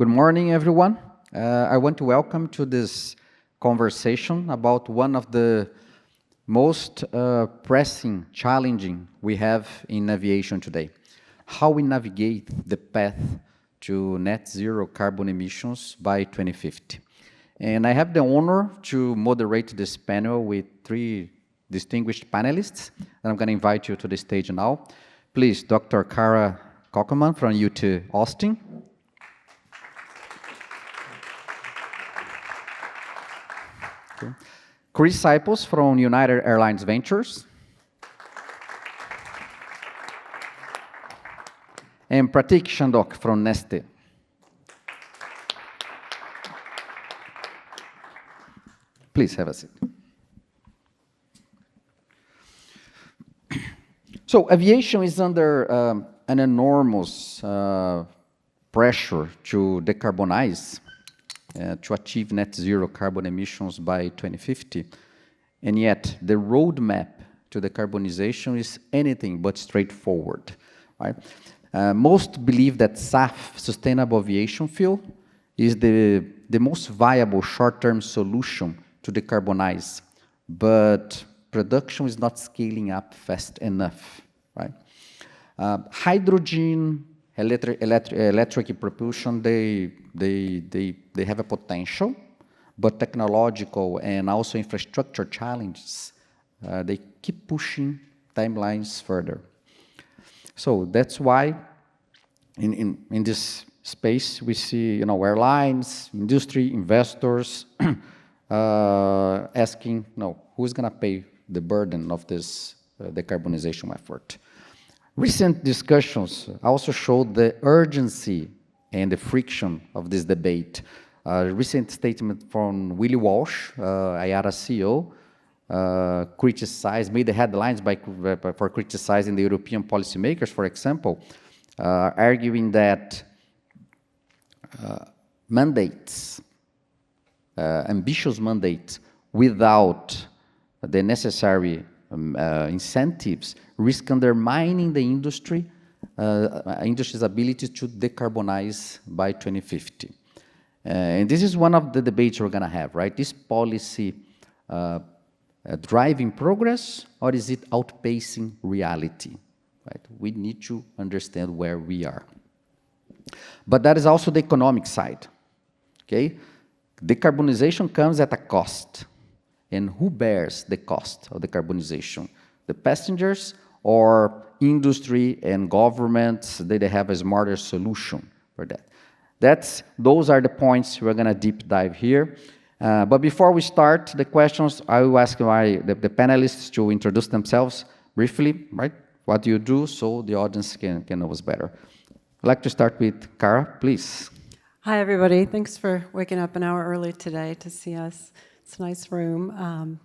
good morning, everyone. I want to welcome to this conversation about one of the most pressing, challenging we have in aviation today. How we navigate the path to net zero carbon emissions by 2050. And I have the honor to moderate this panel with three distinguished panelists, and I'm going to invite you to the stage now. Please, Dr. Kara Kockman from UT Austin. Okay. Chris Cyples from United Airlines Ventures. And Pratik Chandok from Neste. Please have a seat. So aviation is under an enormous pressure to decarbonize, to achieve net zero carbon emissions by 2050. And yet the roadmap to decarbonization is anything but straightforward. Right? Most believe that SAF, sustainable aviation fuel, is the most viable short-term solution to decarbonize, but production is not scaling up fast enough, right? Hydrogen, electric propulsion, they have a potential, but technological and also infrastructure challenges, they keep pushing timelines further. So that's why in this space we see airlines, industry, investors asking, who's going to pay the burden of this decarbonization effort? Recent discussions also showed the urgency and the friction of this debate. A recent statement from Willie Walsh, IATA CEO, made the headlines for criticizing the European policymakers, for example, arguing that mandates, ambitious mandates without the necessary incentives risk undermining the industry's ability to decarbonize by 2050. And this is one of the debates we're going to have, right? Is policy driving progress, or is it outpacing reality? Right? We need to understand where we are. But that is also the economic side. Okay? Decarbonization comes at a cost. And who bears the cost of decarbonization? The passengers or industry and governments? They have a smarter solution for that. Those are the points we're going to deep dive here. But before we start the questions, I will ask the panelists to introduce themselves briefly, right? What do you do so the audience can know us better? I'd like to start with Kara, please. Hi, everybody. Thanks for waking up an hour early today to see us. It's a nice room.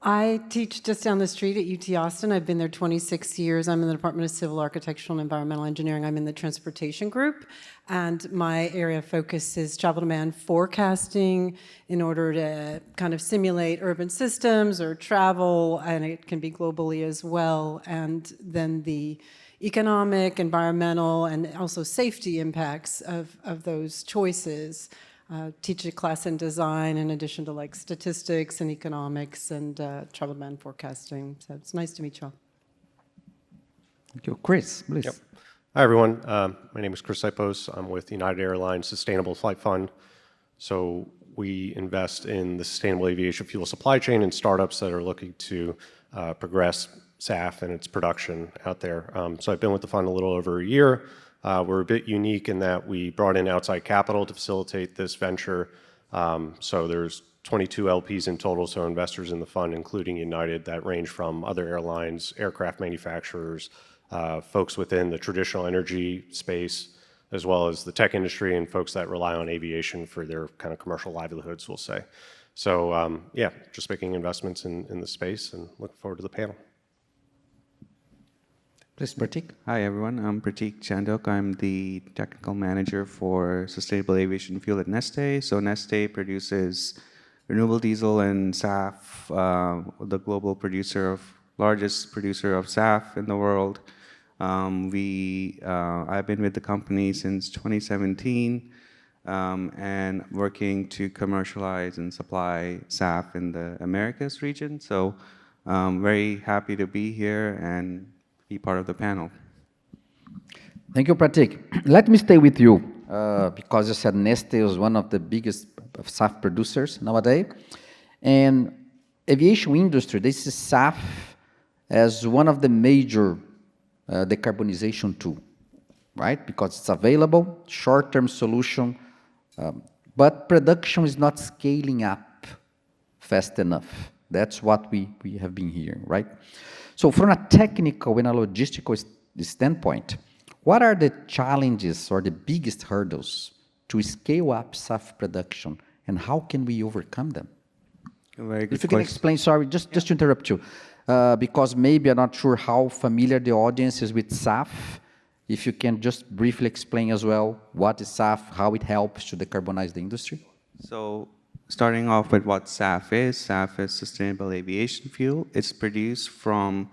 I teach just down the street at UT Austin. I've been there 26 years. I'm in the Department of Civil Architectural and Environmental Engineering. I'm in the transportation group, and my area of focus is travel demand forecasting in order to kind of simulate urban systems or travel, and it can be globally as well, and then the economic, environmental, and also safety impacts of those choices. Teach a class in design in addition to like statistics and economics and travel demand forecasting. So it's nice to meet you all. Thank you. Chris, please. Yep. Hi, everyone. My name is Chris Cypos. I'm with United Airlines Sustainable Flight Fund. So we invest in the sustainable aviation fuel supply chain and startups that are looking to progress SAF and its production out there. So I've been with the fund a little over a year. We're a bit unique in that we brought in outside capital to facilitate this venture. So there's 22 LPs in total, so investors in the fund, including United, that range from other airlines, aircraft manufacturers, folks within the traditional energy space, as well as the tech industry and folks that rely on aviation for their kind of commercial livelihoods, we'll say. So yeah, just making investments in the space and looking forward to the panel. Please, Pratik. Hi, everyone. I'm Pratik Chandok. I'm the technical manager for sustainable aviation fuel at Neste. So Neste produces renewable diesel and SAF, the global largest producer of SAF in the world. I've been with the company since 2017. and working to commercialize and supply SAF in the Americas region. So very happy to be here and be part of the panel. Thank you, Pratik. Let me stay with you, because you said Neste is one of the biggest SAF producers nowadays. And aviation industry, this is SAF as one of the major decarbonization tool, right? Because it's available, short-term solution, but production is not scaling up fast enough. That's what we have been hearing, right? So from a technical and a logistical standpoint, what are the challenges or the biggest hurdles to scale up SAF production, and how can we overcome them? Very good If you can explain, sorry, just to interrupt you, because maybe I'm not sure how familiar the audience is with SAF. If you can just briefly explain as well what is SAF, how it helps to decarbonize the industry. So starting off with what SAF is sustainable aviation fuel. It's produced from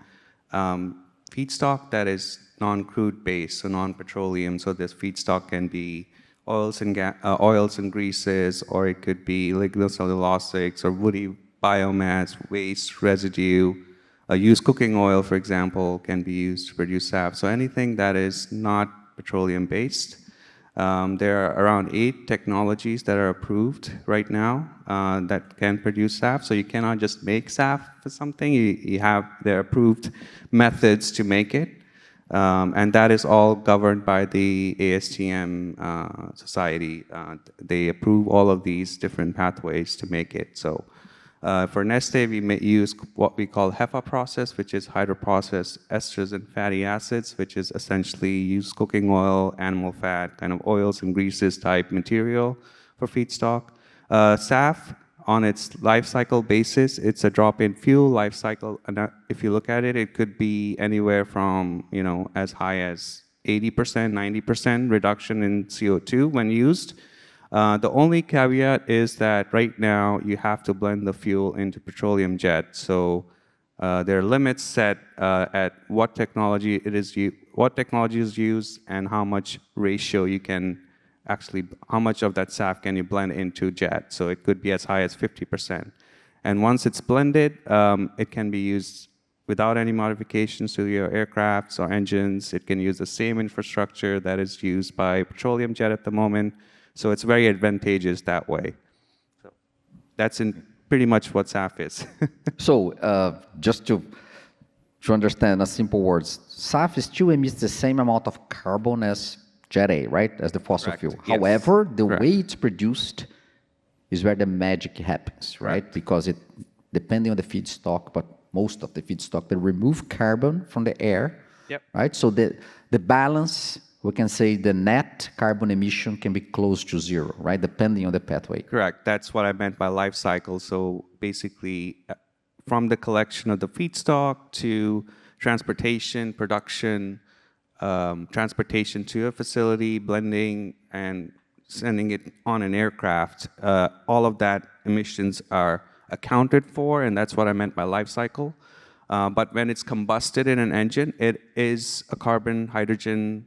feedstock that is non-crude based, so non-petroleum. So this feedstock can be oils and greases, or it could be lignocellulosics or woody biomass, waste, residue. Used cooking oil, for example, can be used to produce SAF. So anything that is not petroleum based. There are around 8 technologies that are approved right now that can produce SAF. So you cannot just make SAF for something. You have their approved methods to make it. And that is all governed by the ASTM society. They approve all of these different pathways to make it. So for Neste, we may use what we call HEFA process, which is hydroprocessed esters and fatty acids, which is essentially used cooking oil, animal fat, kind of oils and greases type material for feedstock. SAF, on its life cycle basis, it's a drop-in fuel life cycle. And if you look at it, it could be anywhere from as high as 80%, 90% reduction in CO2 when used. The only caveat is that right now you have to blend the fuel into petroleum jet. So there are limits set at what technology is used and how much ratio you can how much of that SAF can you blend into jet. So it could be as high as 50%. And once it's blended, it can be used without any modifications to your aircrafts or engines. It can use the same infrastructure that is used by petroleum jet at the moment. So it's very advantageous that way. So that's pretty much what SAF is. So just to understand in simple words, SAF still emits the same amount of carbon as Jet A, right? As the fossil Correct. fuel. Yes. However, the Correct. way it's produced is where the magic happens, right? Correct. Because it, depending on the feedstock, but most of the feedstock, they remove carbon from the air, Yep. right? So the balance, we can say the net carbon emission can be close to zero, right? Depending on the pathway. Correct. That's what I meant by life cycle. So basically, from the collection of the feedstock to transportation, production, transportation to a facility, blending, and sending it on an aircraft, all of that emissions are accounted for, and that's what I meant by life cycle. But when it's combusted in an engine, it is a carbon-hydrogen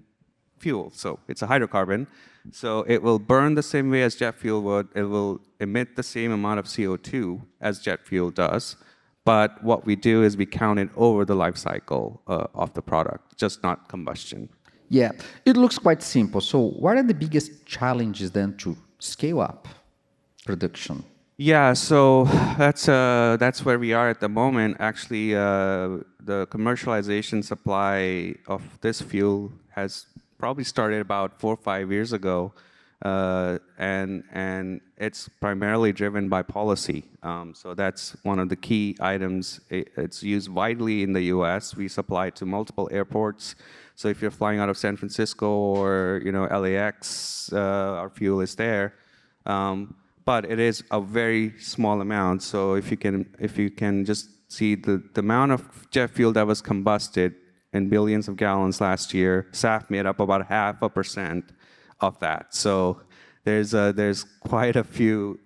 fuel. So it's a hydrocarbon. So it will burn the same way as jet fuel would. It will emit the same amount of CO2 as jet fuel does. But what we do is we count it over the life cycle of the product, just not combustion. Yeah, it looks quite simple. So what are the biggest challenges then to scale up production? Yeah, so that's where we are at the moment. Actually, the commercialization supply of this fuel has probably started about 4 or 5 years ago, and it's primarily driven by policy. So that's one of the key items. It's used widely in the U.S. We supply to multiple airports. So if you're flying out of San Francisco or LAX, our fuel is there. But it is a very small amount. So if you can just see the amount of jet fuel that was combusted in billions of gallons last year, SAF made up about 0.5% of that. So there's quite a few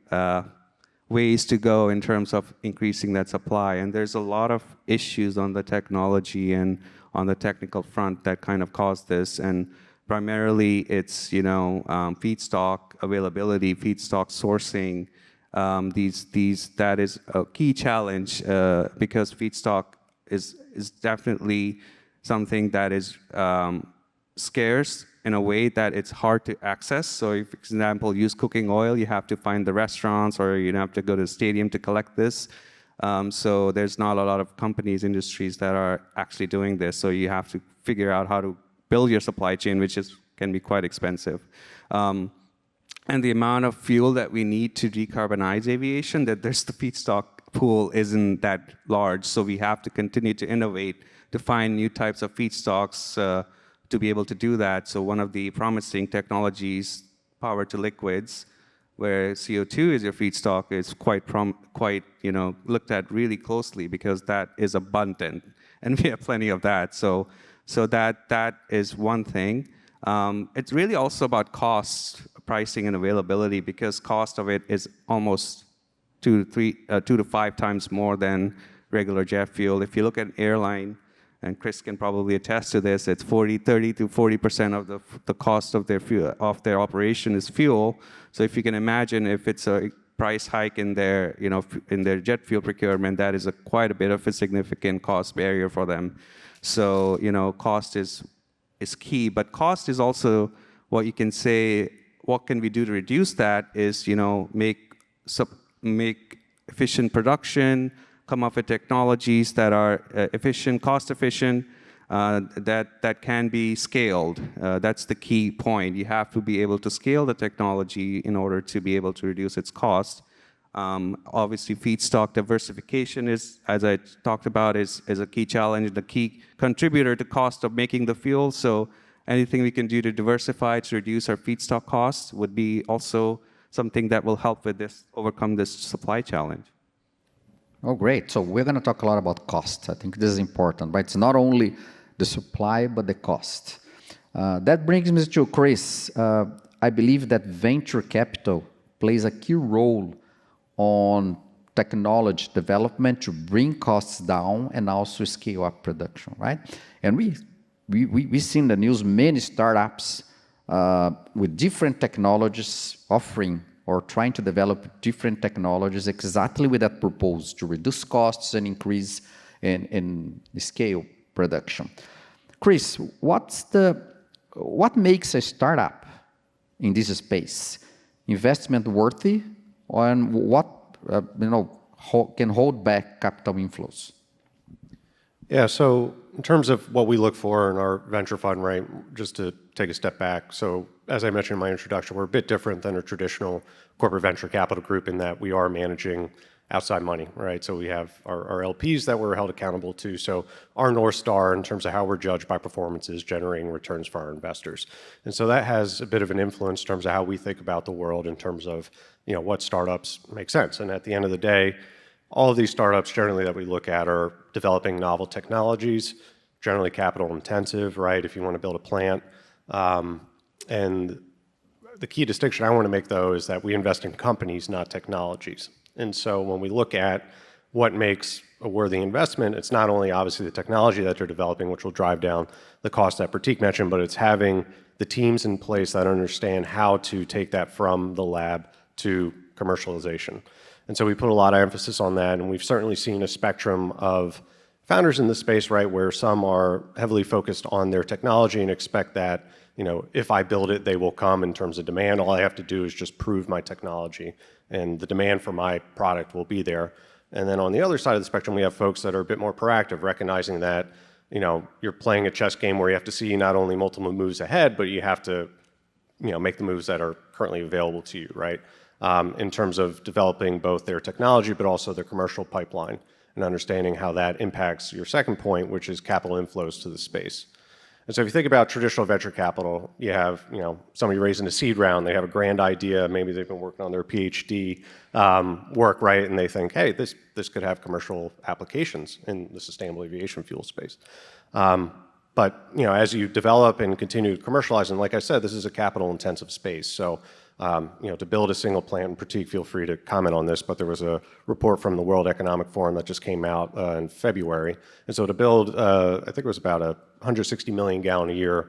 ways to go in terms of increasing that supply, and there's a lot of issues on the technology and on the technical front that kind of caused this. And Primarily, it's feedstock availability, feedstock sourcing. That is a key challenge because feedstock is definitely something that is scarce in a way that it's hard to access. So if, for example, use cooking oil, you have to find the restaurants or you have to go to the stadium to collect this. So there's not a lot of companies, industries that are actually doing this. So you have to figure out how to build your supply chain, which can be quite expensive. And the amount of fuel that we need to decarbonize aviation, the feedstock pool isn't that large. So we have to continue to innovate to find new types of feedstocks to be able to do that. So one of the promising technologies, power to liquids, where CO2 is your feedstock, is quite looked at really closely because that is abundant, and we have plenty of that. So that is one thing. It's really also about cost, pricing, and availability, because cost of it is almost 2 to 5 times more than regular jet fuel. If you look at an airline, and Chris can probably attest to this, it's 30 to 40% of the cost of their operation is fuel. So if you can imagine, if it's a price hike in their jet fuel procurement, that is quite a bit of a significant cost barrier for them. So cost is key, but cost is also what you can say. What can we do to reduce that? Is make efficient production, come up with technologies that are efficient, cost efficient, that can be scaled. That's the key point. You have to be able to scale the technology in order to be able to reduce its cost. Obviously, feedstock diversification is, as I talked about, is a key challenge, the key contributor to cost of making the fuel. So anything we can do to diversify, to reduce our feedstock costs would be also something that will help with this, overcome this supply challenge. Oh, great. So we're going to talk a lot about cost. I think this is important, right? It's not only the supply, but the cost. That brings me to Chris. I believe that venture capital plays a key role on technology development to bring costs down and also scale up production, right? And we see in the news many startups with different technologies offering or trying to develop different technologies exactly with that purpose, to reduce costs and increase and scale production. Chris, what makes a startup in this space investment worthy, and what can hold back capital inflows? Yeah, so in terms of what we look for in our venture fund, right, just to take a step back. So as I mentioned in my introduction, we're a bit different than a traditional corporate venture capital group in that we are managing outside money, right? So we have our LPs that we're held accountable to. So our North Star in terms of how we're judged by performance is generating returns for our investors. And so that has a bit of an influence in terms of how we think about the world in terms of, what startups make sense. And at the end of the day, all of these startups generally that we look at are developing novel technologies, generally capital intensive, right? If you want to build a plant. And the key distinction I want to make, though, is that we invest in companies, not technologies. And so when we look at what makes a worthy investment, it's not only obviously the technology that they're developing, which will drive down the cost that Pratik mentioned, but it's having the teams in place that understand how to take that from the lab to commercialization. And so we put a lot of emphasis on that, and we've certainly seen a spectrum of founders in this space, right, where some are heavily focused on their technology and expect that, if I build it, they will come in terms of demand. All I have to do is just prove my technology, and the demand for my product will be there. And then on the other side of the spectrum, we have folks that are a bit more proactive, recognizing that, you're playing a chess game where you have to see not only multiple moves ahead, but you have to, make the moves that are currently available to you, right? In terms of developing both their technology, but also their commercial pipeline, and understanding how that impacts your second point, which is capital inflows to the space. And so if you think about traditional venture capital, you have, somebody raising a seed round, they have a grand idea, maybe they've been working on their PhD work, right? And they think, hey, this could have commercial applications in the sustainable aviation fuel space. But, as you develop and continue to commercialize, and like I said, this is a capital intensive space. So, to build a single plant, and Pratik, feel free to comment on this, but there was a report from the World Economic Forum that just came out in February. And so to build, I think it was about 160 million gallon a year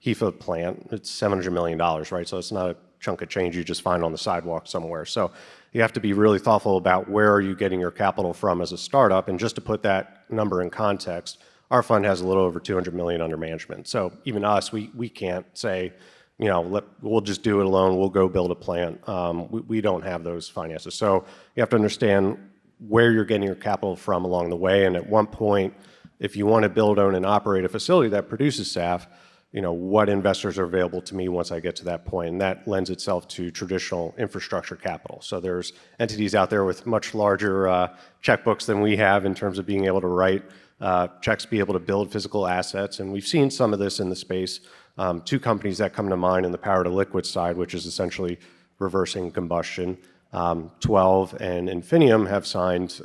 Heathrow plant, it's $700 million, right? So it's not a chunk of change you just find on the sidewalk somewhere. So you have to be really thoughtful about where are you getting your capital from as a startup. And just to put that number in context, our fund has a little over 200 million under management. So even us, we can't say, you know, we'll just do it alone, we'll go build a plant. We don't have those finances. So you have to understand where you're getting your capital from along the way. And at one point, if you want to build, own, and operate a facility that produces SAF, you know, what investors are available to me once I get to that point. And that lends itself to traditional infrastructure capital. So there's entities out there with much larger checkbooks than we have in terms of being able to write checks, be able to build physical assets. And we've seen some of this in the space. Two companies that come to mind in the power to liquid side, which is essentially reversing combustion. 12 and Infinium have signed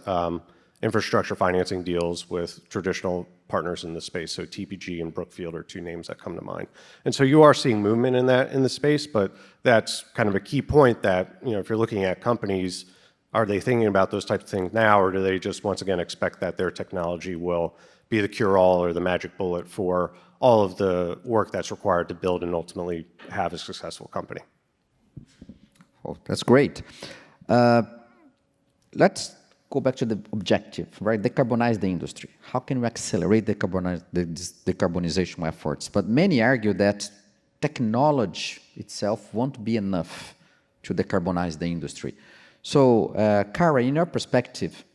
infrastructure financing deals with traditional partners in the space. So TPG and Brookfield are two names that come to mind. And so you are seeing movement in that in the space, but that's kind of a key point that, you know, if you're looking at companies, are they thinking about those types of things now, or do they just once again expect that their technology will be the cure-all or the magic bullet for all of the work that's required to build and ultimately have a successful company? Oh, that's great. Let's go back to the objective, right? Decarbonize the industry. How can we accelerate the decarbonization efforts? But many argue that technology itself won't be enough to decarbonize the industry. So, Kara, in your perspective,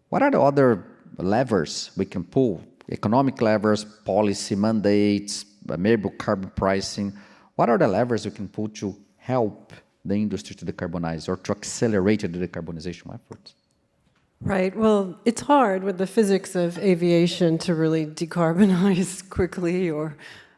what are the other levers we can pull? Economic levers, policy mandates, maybe carbon pricing. What are the levers we can pull to help the industry to decarbonize or to accelerate the decarbonization efforts? Right. Well, it's hard with the physics of aviation to really decarbonize quickly or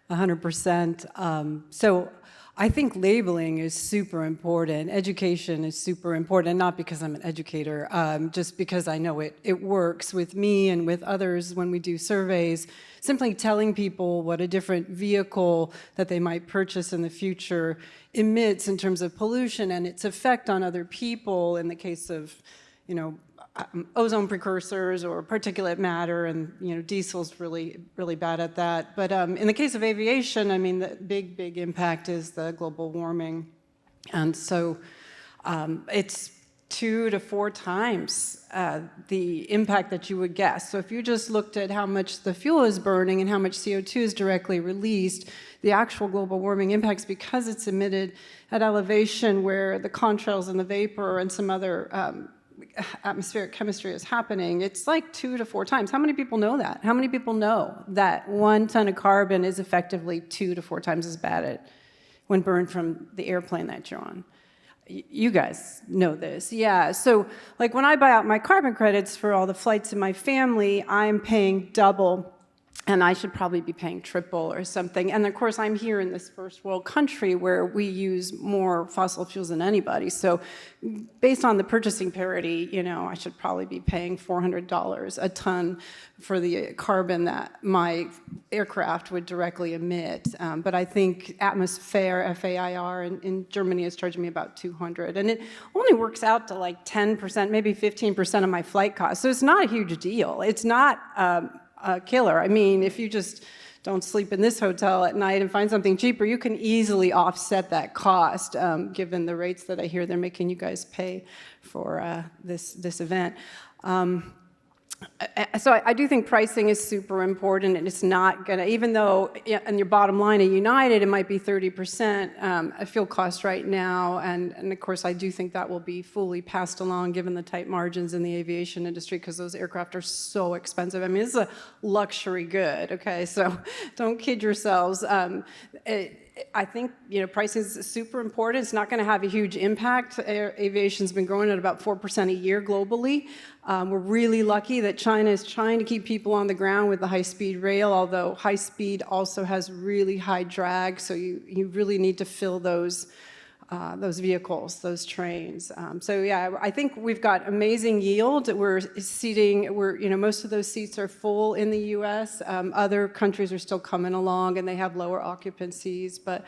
100%. So I think labeling is super important. Education is super important, not because I'm an educator, just because I know it works with me and with others when we do surveys. Simply telling people what a different vehicle that they might purchase in the future emits in terms of pollution and its effect on other people in the case of, you know, ozone precursors or particulate matter, and you know, diesel's really bad at that. But in the case of aviation, I mean, the big impact is the global warming, and so it's 2 to 4 times the impact that you would guess. So if you just looked at how much the fuel is burning and how much CO2 is directly released, the actual global warming impacts, because it's emitted at elevation where the contrails and the vapor and some other atmospheric chemistry is happening, it's like 2 to 4 times. How many people know that? How many people know that 1 ton of carbon is effectively 2 to 4 times as bad when burned from the airplane that you're on? You guys know this, yeah. So like when I buy out my carbon credits for all the flights in my family, I'm paying double, and I should probably be paying triple or something. And of course, I'm here in this first world country where we use more fossil fuels than anybody. So based on the purchasing parity, you know, I should probably be paying $400 a ton for the carbon that my aircraft would directly emit. But I think atmosphere, FAIR, in Germany is charging me about 200. And it only works out to like 10%, maybe 15% of my flight costs. So it's not a huge deal. It's not a killer. I mean, if you just don't sleep in this hotel at night and find something cheaper, you can easily offset that cost, given the rates that I hear they're making you guys pay for this event. So I do think pricing is super important, and it's not going to, even though in your bottom line at United it might be 30% fuel cost right now, and of course I do think that will be fully passed along given the tight margins in the aviation industry, because those aircraft are so expensive. I mean, this is a luxury good, okay, so don't kid yourselves. I think, you know, pricing is super important. It's not going to have a huge impact. Aviation's been growing at about 4% a year globally. We're really lucky that China is trying to keep people on the ground with the high-speed rail, although high-speed also has really high drag, so you really need to fill those vehicles, those trains. So yeah, I think we've got amazing yield. We're seating, you know, most of those seats are full in the US. Other countries are still coming along and they have lower occupancies. But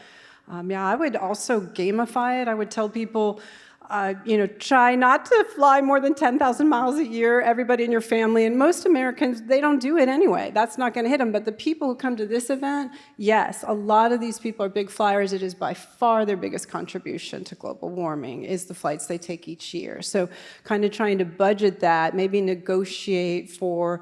yeah, I would also gamify it. I would tell people, Try not to fly more than 10,000 miles a year, everybody in your family. And most Americans, they don't do it anyway. That's not going to hit them. But the people who come to this event, yes, a lot of these people are big flyers. It is by far their biggest contribution to global warming is the flights they take each year. So kind of trying to budget that, maybe negotiate for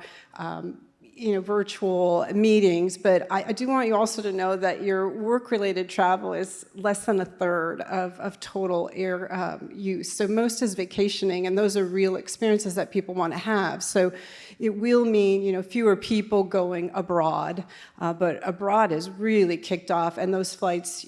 virtual meetings, but I do want you also to know that your work-related travel is less than a third of total air use. So most is vacationing, and those are real experiences that people want to have. So it will mean, fewer people going abroad, but abroad is really kicked off, and those flights,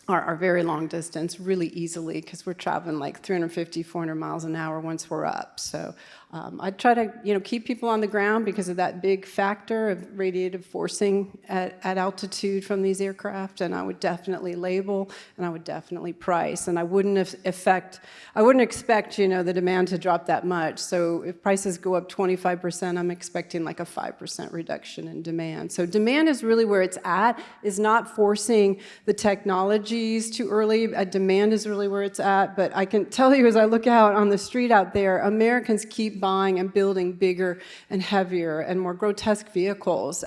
are very long distance really easily because we're traveling like 350, 400 miles an hour once we're up. So I try to keep people on the ground because of that big factor of radiative forcing at altitude from these aircraft, and I would definitely label and I would definitely price, and I wouldn't expect the demand to drop that much. So if prices go up 25%, I'm expecting like a 5% reduction in demand. So demand is really where it's at, is not forcing the technologies too early. Demand is really where it's at, but I can tell you as I look out on the street out there, Americans keep buying and building bigger and heavier and more grotesque vehicles.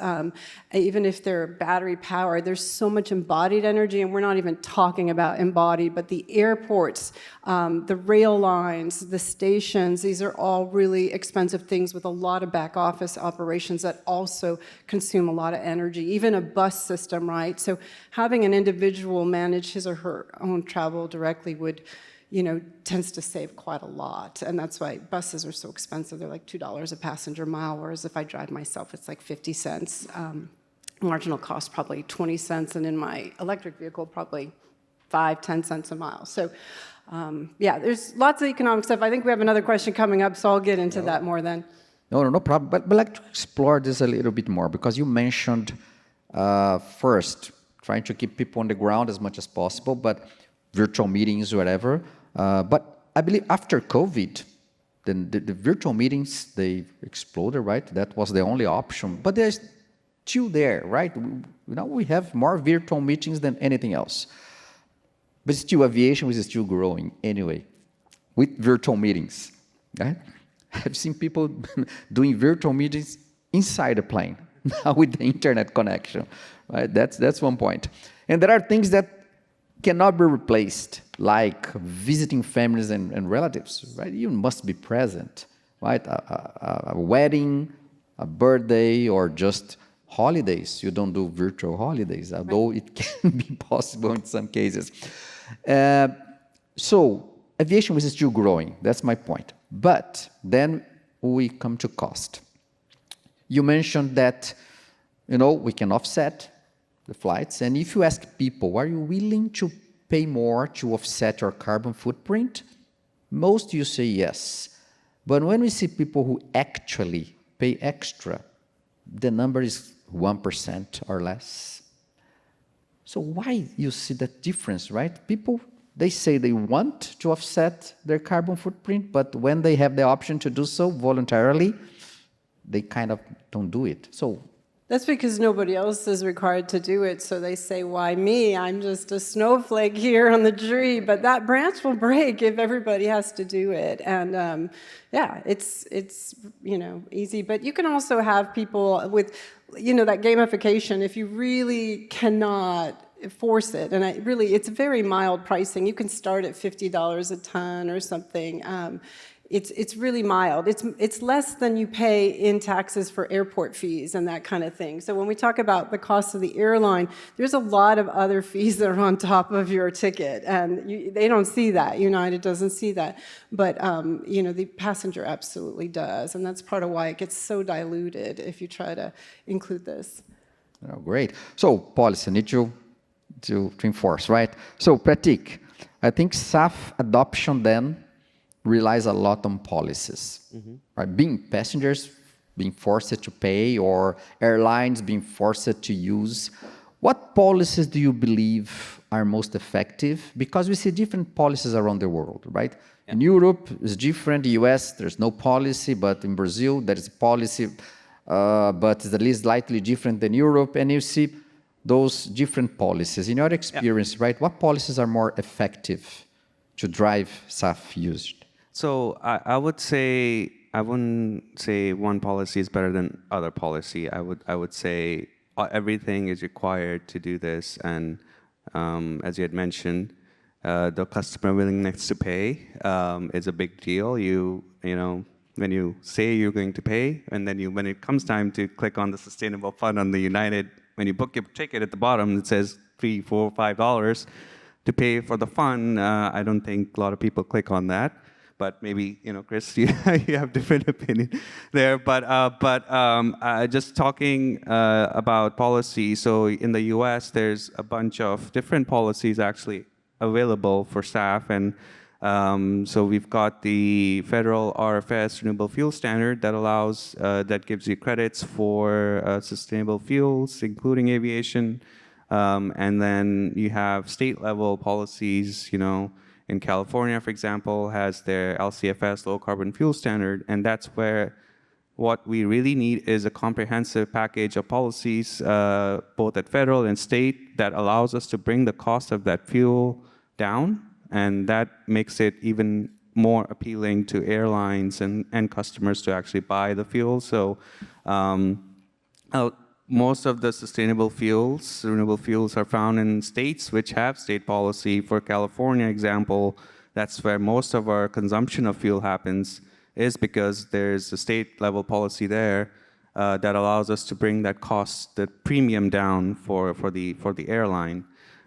Even if they're battery powered, there's so much embodied energy, and we're not even talking about embodied, but the airports, the rail lines, the stations, these are all really expensive things with a lot of back office operations that also consume a lot of energy, even a bus system, right? So having an individual manage his or her own travel directly would tends to save quite a lot. And that's why buses are so expensive. They're like $2 a passenger mile, whereas if I drive myself, it's like 50 cents. Marginal cost probably 20 cents, and in my electric vehicle, probably 5-10 cents a mile. So there's lots of economic stuff. I think we have another question coming up, so I'll get into that more then. No problem. But I'd like to explore this a little bit more, because you mentioned first, trying to keep people on the ground as much as possible, but virtual meetings, whatever. But I believe after COVID, then the virtual meetings, they exploded, right? That was the only option. But they're still there, right? Now we have more virtual meetings than anything else. But still, aviation is still growing anyway, with virtual meetings, right? I've seen people doing virtual meetings inside a plane, now with the internet connection, right? That's one point. And there are things that cannot be replaced, like visiting families and relatives, right? You must be present, right? A wedding, a birthday, or just holidays. You don't do virtual holidays, although it can be possible in some cases. So aviation is still growing. That's my point. But then we come to cost. You mentioned that, we can offset the flights. And if you ask people, are you willing to pay more to offset your carbon footprint? Most you say yes. But when we see people who actually pay extra, the number is 1% or less. So why you see that difference, right? People, they say they want to offset their carbon footprint, but when they have the option to do so voluntarily, they kind of don't do it. So that's because nobody else is required to do it, so they say, why me? I'm just a snowflake here on the tree, but that branch will break if everybody has to do it. And it's easy, but you can also have people with, that gamification, if you really cannot force it, and it's very mild pricing. You can start at $50 a ton or something. It's really mild. It's less than you pay in taxes for airport fees and that kind of thing. So when we talk about the cost of the airline, there's a lot of other fees that are on top of your ticket, and they don't see that. United doesn't see that, but the passenger absolutely does, and that's part of why it gets so diluted if you try to include this. Oh, great. So policy need to enforce, right? So Pratik, I think SAF adoption then relies a lot on policies, right? Being passengers being forced to pay, or airlines being forced to use. What policies do you believe are most effective? Because we see different policies around the world, right? In Europe, it's different. The US, there's no policy, but in Brazil, there is a policy, but it's at least slightly different than Europe. And you see those different policies. In your experience, right, what policies are more effective to drive SAF usage? So I would say, I wouldn't say one policy is better than other policy. I would say everything is required to do this, and as you had mentioned, the customer willingness to pay is a big deal. You know, when you say you're going to pay, and then when it comes time to click on the sustainable fund on the United, when you book your ticket at the bottom, it says $3, $4, $5 to pay for the fund. I don't think a lot of people click on that. But maybe, you know, Chris, you have different opinion there. But just talking about policy, so in the US, there's a bunch of different policies actually available for SAF. And so we've got the federal RFS renewable fuel standard that allows, that gives you credits for sustainable fuels, including aviation. And then you have state level policies, you know, in California, for example, has their LCFS, low carbon fuel standard, and that's where what we really need is a comprehensive package of policies, both at federal and state, that allows us to bring the cost of that fuel down, and that makes it even more appealing to airlines and customers to actually buy the fuel. So most of the sustainable fuels, renewable fuels, are found in states which have state policy. For California example, that's where most of our consumption of fuel happens, is because there's a state level policy there that allows us to bring that cost, that premium down for the airline.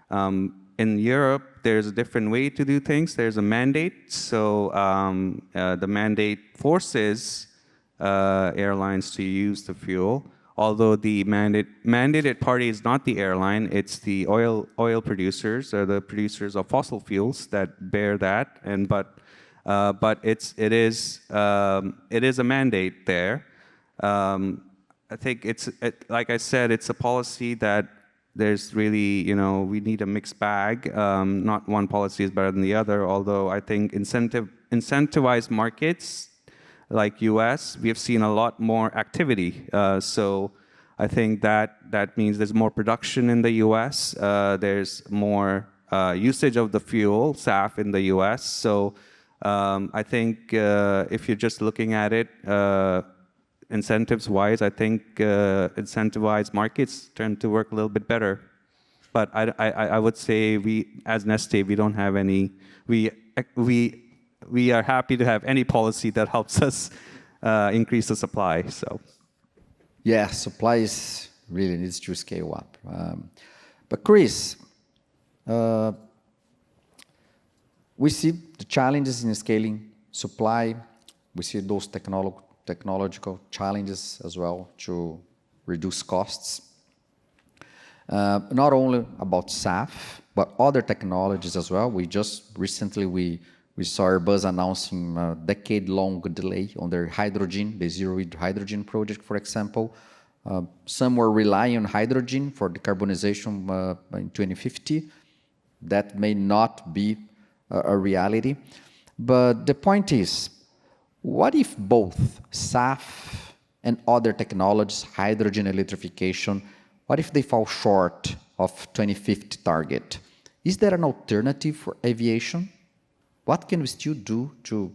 In Europe, there's a different way to do things. There's a mandate. So the mandate forces airlines to use the fuel. Although the mandated party is not the airline, it's the oil producers, or the producers of fossil fuels that bear that. But it is a mandate there. I think like I said, it's a policy that there's really, you know, we need a mixed bag. Not one policy is better than the other. Although I think incentivized markets, like US, we have seen a lot more activity. So I think that means there's more production in the US. There's more usage of the fuel, SAF, in the US. So I think if you're just looking at it incentives-wise, I think incentivized markets tend to work a little bit better. But I would say we, as Neste, we don't have any, we are happy to have any policy that helps us increase the supply. So, yeah, supply really needs to scale up. But Chris, we see the challenges in scaling supply. We see those technological challenges as well to reduce costs. Not only about SAF, but other technologies as well. We just recently, we saw Airbus announcing a decade-long delay on their hydrogen, the zero hydrogen project, for example. Some were relying on hydrogen for decarbonization in 2050. That may not be a reality. But the point is, what if both SAF and other technologies, hydrogen, electrification, what if they fall short of 2050 target? Is there an alternative for aviation? What can we still do to,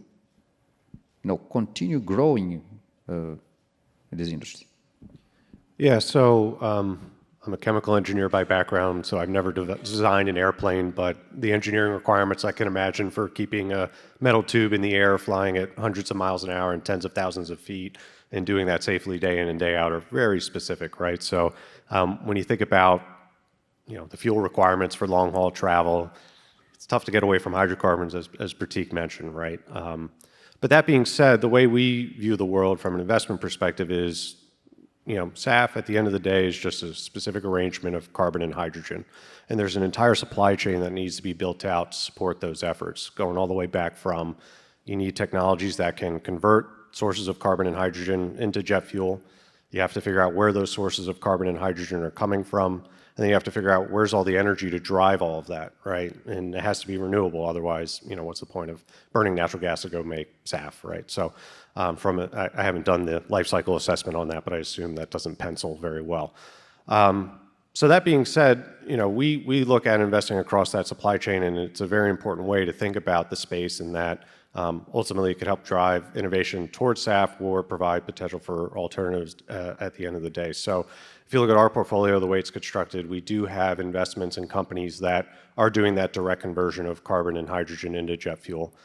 continue growing in this industry? Yeah, so I'm a chemical engineer by background, so I've never designed an airplane, but the engineering requirements I can imagine for keeping a metal tube in the air, flying at hundreds of miles an hour and tens of thousands of feet, and doing that safely day in and day out are very specific, right? So when you think about, the fuel requirements for long-haul travel, it's tough to get away from hydrocarbons, as Pratik mentioned, right? But that being said, the way we view the world from an investment perspective is, SAF at the end of the day is just a specific arrangement of carbon and hydrogen. And there's an entire supply chain that needs to be built out to support those efforts, going all the way back from you need technologies that can convert sources of carbon and hydrogen into jet fuel. You have to figure out where those sources of carbon and hydrogen are coming from. And then you have to figure out where's all the energy to drive all of that, right? And it has to be renewable. Otherwise, what's the point of burning natural gas to go make SAF, right? So I haven't done the life cycle assessment on that, but I assume that doesn't pencil very well. So that being said, we look at investing across that supply chain, and it's a very important way to think about the space, in that ultimately it could help drive innovation towards SAF or provide potential for alternatives at the end of the day. So if you look at our portfolio, the way it's constructed, we do have investments in companies that are doing that direct conversion of carbon and hydrogen into jet fuel.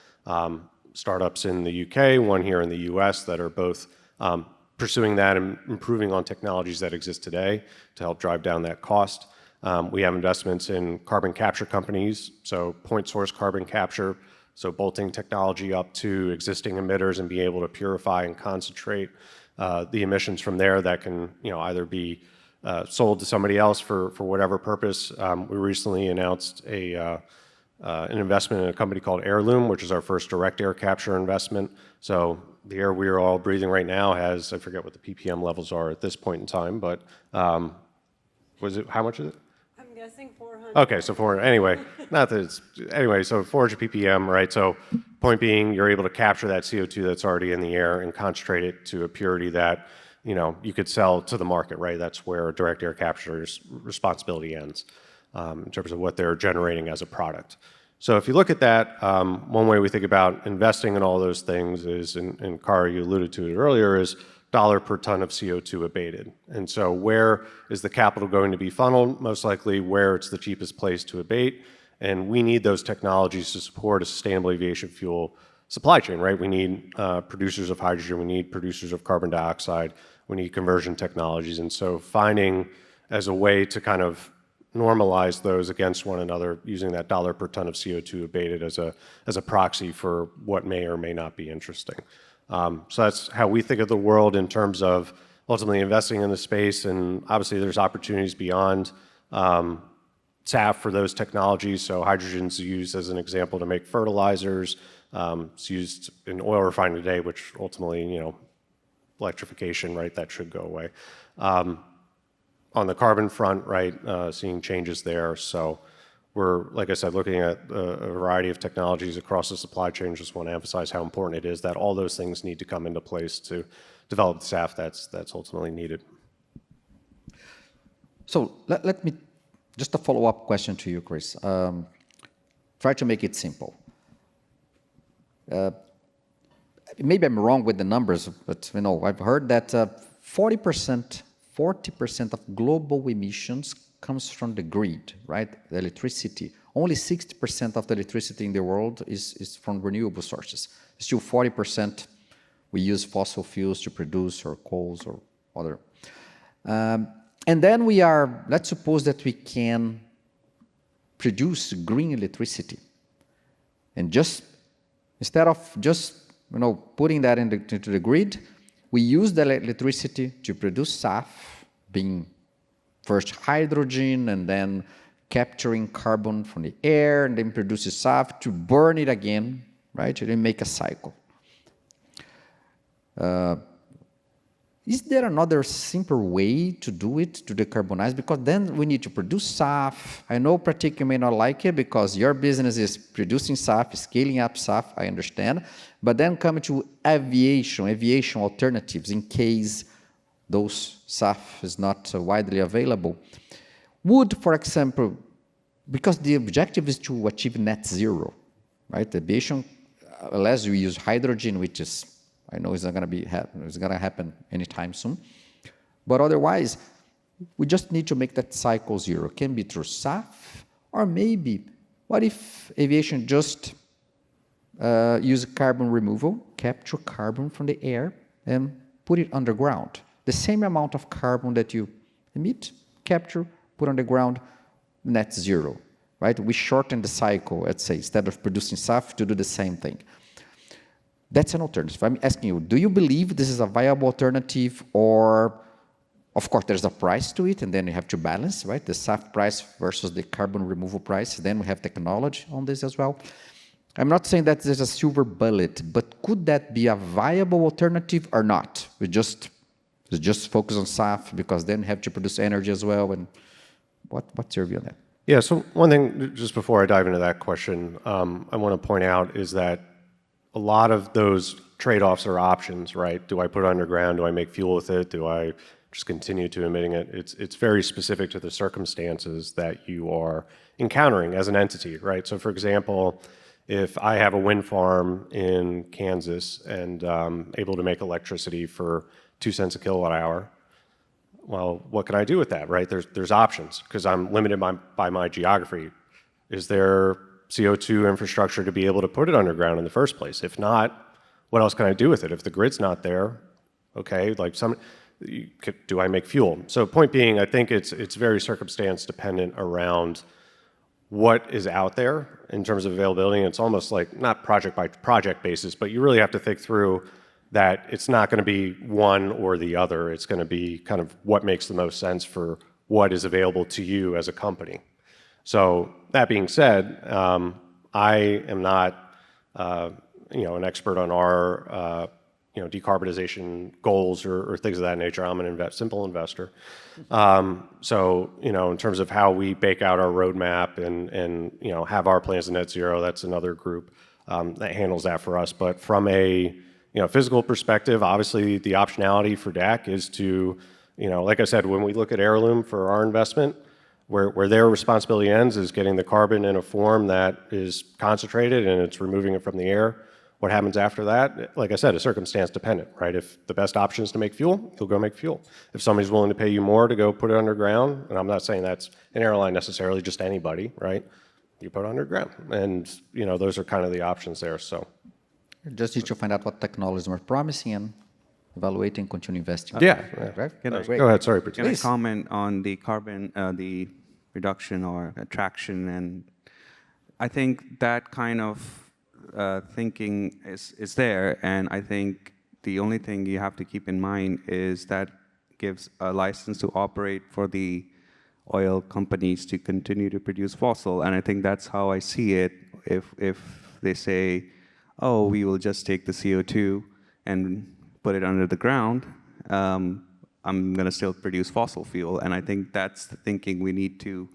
Startups in the UK, one here in the US, that are both pursuing that and improving on technologies that exist today to help drive down that cost. We have investments in carbon capture companies, so point source carbon capture, so bolting technology up to existing emitters and be able to purify and concentrate the emissions from there that can either be sold to somebody else for whatever purpose. We recently announced an investment in a company called Heirloom, which is our first direct air capture investment. So the air we are all breathing right now has, I forget what the ppm levels are at this point in time, but how much is it? I'm guessing 400. Okay, so 400, anyway, so 400 ppm, right? So point being, you're able to capture that CO2 that's already in the air and concentrate it to a purity that, you could sell to the market, right? That's where direct air capture's responsibility ends in terms of what they're generating as a product. So if you look at that, one way we think about investing in all those things is, and Kara, you alluded to it earlier, is dollar per ton of CO2 abated. And so where is the capital going to be funneled? Most likely where it's the cheapest place to abate. And we need those technologies to support a sustainable aviation fuel supply chain, right? We need producers of hydrogen, we need producers of carbon dioxide, we need conversion technologies. And so finding as a way to kind of normalize those against one another, using that dollar per ton of CO2 abated as a proxy for what may or may not be interesting. So that's how we think of the world in terms of ultimately investing in the space. And obviously there's opportunities beyond SAF for those technologies. So hydrogen's used as an example to make fertilizers. It's used in oil refining today, which ultimately, electrification, right, that should go away. On the carbon front, right, seeing changes there. So we're, like I said, looking at a variety of technologies across the supply chain. Just want to emphasize how important it is that all those things need to come into place to develop the SAF that's ultimately needed. So let me, just a follow-up question to you, Chris. Try to make it simple. Maybe I'm wrong with the numbers, but I've heard that 40% of global emissions comes from the grid, right? The electricity. Only 60% of the electricity in the world is from renewable sources. Still 40% we use fossil fuels to produce, or coals, or other. And then let's suppose that we can produce green electricity. And instead of just putting that into the grid, we use the electricity to produce SAF, being first hydrogen and then capturing carbon from the air, and then produces SAF to burn it again, right? And then make a cycle. Is there another simpler way to do it, to decarbonize? Because then we need to produce SAF. I know Pratik, you may not like it because your business is producing SAF, scaling up SAF, I understand. But then come to aviation alternatives in case those SAF is not widely available. Would, for example, because the objective is to achieve net zero, right? Aviation, unless you use hydrogen, which is, I know it's not going to happen anytime soon. But otherwise, we just need to make that cycle zero. It can be through SAF, or maybe, what if aviation just use carbon removal, capture carbon from the air, and put it underground? The same amount of carbon that you emit, capture, put on the ground, net zero, right? We shorten the cycle, let's say, instead of producing SAF, to do the same thing. That's an alternative. I'm asking you, do you believe this is a viable alternative, or, of course, there's a price to it, and then you have to balance, right? The SAF price versus the carbon removal price. Then we have technology on this as well. I'm not saying that there's a silver bullet, but could that be a viable alternative or not? We just focus on SAF because then you have to produce energy as well. And what's your view on that? Yeah, so one thing, just before I dive into that question, I want to point out is that a lot of those trade-offs are options, right? Do I put it underground? Do I make fuel with it? Do I just continue to emitting it. It's very specific to the circumstances that you are encountering as an entity, right? So for example, if I have a wind farm in Kansas and able to make electricity for 2 cents a kilowatt hour, well, what can I do with that, right? There's options because I'm limited by my geography. Is there CO2 infrastructure to be able to put it underground in the first place? If not, what else can I do with it? If the grid's not there, okay, like do I make fuel? So point being, I think it's very circumstance dependent around what is out there in terms of availability. And it's almost like not project by project basis, but you really have to think through that it's not going to be one or the other. It's going to be kind of what makes the most sense for what is available to you as a company. So that being said, I am not, an expert on our, decarbonization goals or things of that nature. I'm an simple investor. So, in terms of how we bake out our roadmap and have our plans to net zero, that's another group that handles that for us. But from a physical perspective, obviously the optionality for DAC is to, like I said, when we look at Heirloom for our investment, where their responsibility ends is getting the carbon in a form that is concentrated and it's removing it from the air. What happens after that, like I said, is circumstance dependent, right? If the best option is to make fuel, you'll go make fuel. If somebody's willing to pay you more to go put it underground, and I'm not saying that's an airline necessarily, just anybody, right? You put it underground. And, those are kind of the options there, so. You just need to find out what technology is more promising and evaluate and continue investing. Yeah. Right? Go ahead, sorry. Can I comment on the carbon, the reduction or attraction? And I think that kind of thinking is there, and I think the only thing you have to keep in mind is that gives a license to operate for the oil companies to continue to produce fossil, and I think that's how I see it. If they say, oh, we will just take the CO2 and put it under the ground, I'm going to still produce fossil fuel, and I think that's the thinking we need to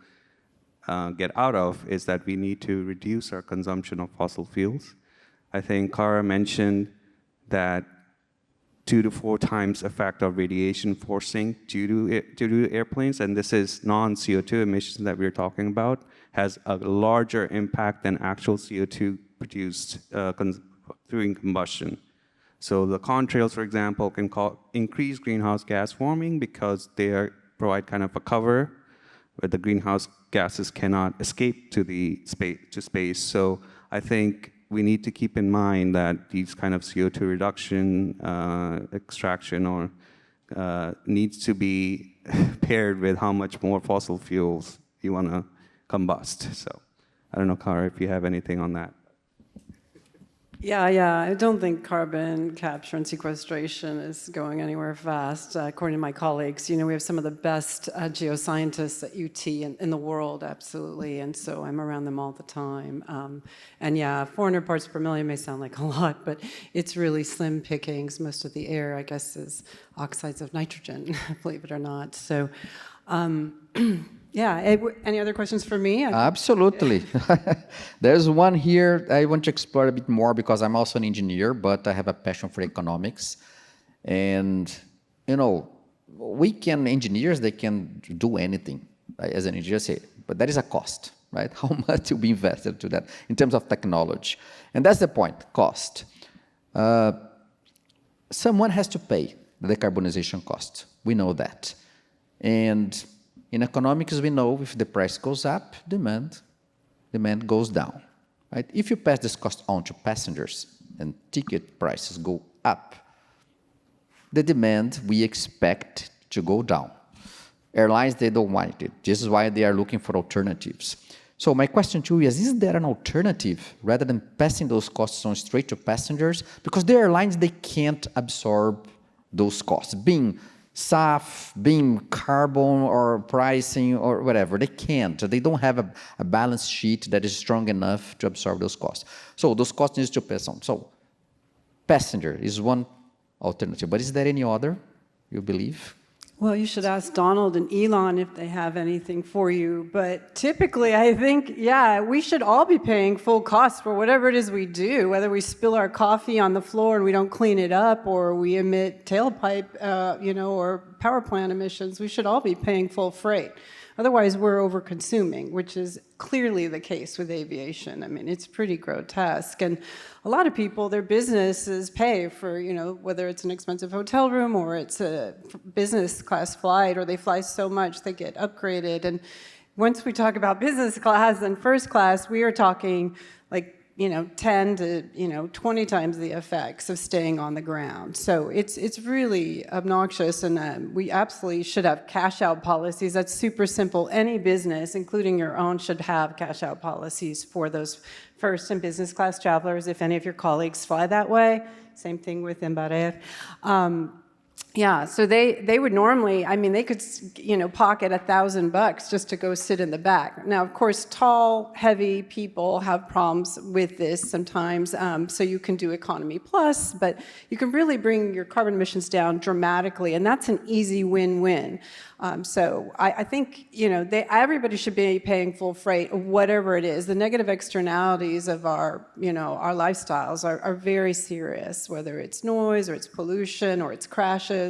get out of, is that we need to reduce our consumption of fossil fuels. I think Kara mentioned that 2 to 4 times effect of radiation forcing due to airplanes, and this is non-CO2 emissions that we're talking about, has a larger impact than actual CO2 produced during combustion. So the contrails, for example, can increase greenhouse gas warming because they provide kind of a cover where the greenhouse gases cannot escape to space. So I think we need to keep in mind that these kind of CO2 reduction, extraction, or needs to be paired with how much more fossil fuels you want to combust. So I don't know, Kara, if you have anything on that. Yeah, I don't think carbon capture and sequestration is going anywhere fast. According to my colleagues, we have some of the best geoscientists at UT in the world, absolutely, and so I'm around them all the time. And yeah, 400 parts per million may sound like a lot, but it's really slim pickings. Most of the air, I guess, is oxides of nitrogen, believe it or not. So, yeah, any other questions for me? Absolutely. There's one here I want to explore a bit more because I'm also an engineer, but I have a passion for economics. And, engineers, they can do anything, right, as an engineer say, but there is a cost, right? How much will be invested to that in terms of technology? And that's the point, cost. Someone has to pay the decarbonization cost. We know that. And in economics, we know if the price goes up, demand goes down, right? If you pass this cost on to passengers and ticket prices go up, the demand we expect to go down. Airlines, they don't want it. This is why they are looking for alternatives. So my question to you is there an alternative rather than passing those costs on straight to passengers? Because the airlines, they can't absorb those costs, being SAF, being carbon or pricing or whatever. They can't. They don't have a balance sheet that is strong enough to absorb those costs. So those costs need to pass on. So passenger is one alternative. But is there any other, you believe? Well, you should ask Donald and Elon if they have anything for you. But typically, I think, yeah, we should all be paying full cost for whatever it is we do, whether we spill our coffee on the floor and we don't clean it up, or we emit tailpipe, or power plant emissions. We should all be paying full freight. Otherwise, we're over-consuming, which is clearly the case with aviation. I mean, it's pretty grotesque. And a lot of people, their businesses pay for, whether it's an expensive hotel room or it's a business class flight, or they fly so much they get upgraded. And once we talk about business class and first class, we are talking like 10 to 20 times the effects of staying on the ground. So it's really obnoxious, and we absolutely should have cash-out policies. That's super simple. Any business, including your own, should have cash-out policies for those first and business class travelers. If any of your colleagues fly that way, same thing with Embraer. Yeah, so they would normally, they could, pocket $1,000 just to go sit in the back. Now, of course, tall, heavy people have problems with this sometimes, so you can do economy plus, but you can really bring your carbon emissions down dramatically, and that's an easy win-win. So I think, everybody should be paying full freight, whatever it is. The negative externalities of our lifestyles are very serious, whether it's noise or it's pollution or it's crashes.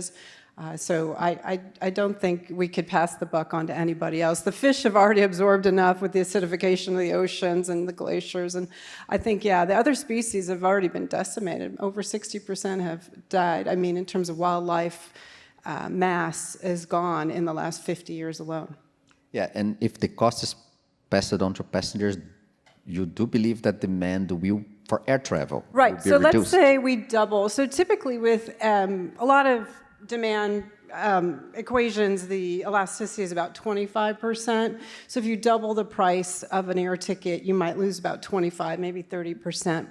So I don't think we could pass the buck on to anybody else. The fish have already absorbed enough with the acidification of the oceans and the glaciers. And I think, the other species have already been decimated. Over 60% have died. In terms of wildlife, mass is gone in the last 50 years alone. Yeah, and if the cost is passed on to passengers, you do believe that demand will, for air travel, right? will be so reduced. Let's say we double. So typically with a lot of demand equations, the elasticity is about 25%. So if you double the price of an air ticket, you might lose about 25, maybe 30%